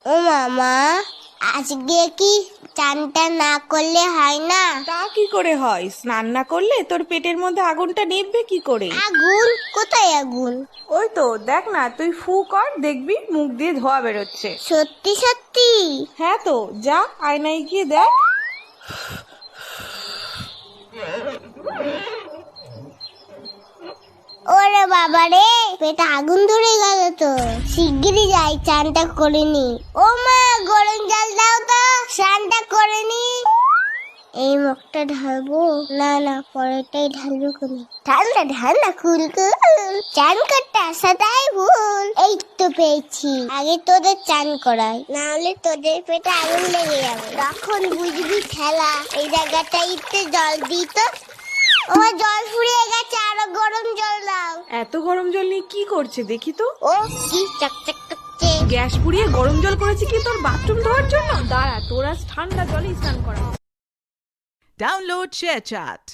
ও মামা, আজকে কি চানটা না করলে হয় না? তা কি করে হয়? স্নান না করলে তোর পেটের মধ্যে আগুনটা নিভবে কি করে? আগুন? কোথায় আগুন? ওই তো দেখ না, তুই ফু কর, দেখবি মুখ দিয়ে ধোয়া বেরোচ্ছে। সত্যি সত্যি? হ্যাঁ তো, যা আয়নায় গিয়ে দেখ। ওরে বাবা রে, পেটে আগুন ধরে গেল তো। শিগগিরই যাই, চানটা করে নি। ও মা, গরম জল দাও তো, স্নানটা করে নি। এই মুখটা ঢালবো? না না, পরেরটাই ঢালবো। কোনি ঠান্ডা ঠান্ডা কুল কুল, চান করতে আসাটাই ভুল। এই তো পেয়েছি, আগে তোদের চান করাই, না হলে তোদের পেটে আগুন লেগে যাবে। তখন বুঝবি খেলা। এই জায়গাটাইতে জল দিই তো। ও, জল ফুরিয়ে গেছে, আরো গরম জল দাও। এত গরম জল নিয়ে কি করছে দেখি তো। ও কি চকচক করছে। গ্যাস পুড়িয়ে গরম জল করেছে কি তোর বাথরুম ধোয়ার জন্য? দাঁড়া, তোর আজ ঠান্ডা জলেই স্নান করা। Download ShareChat.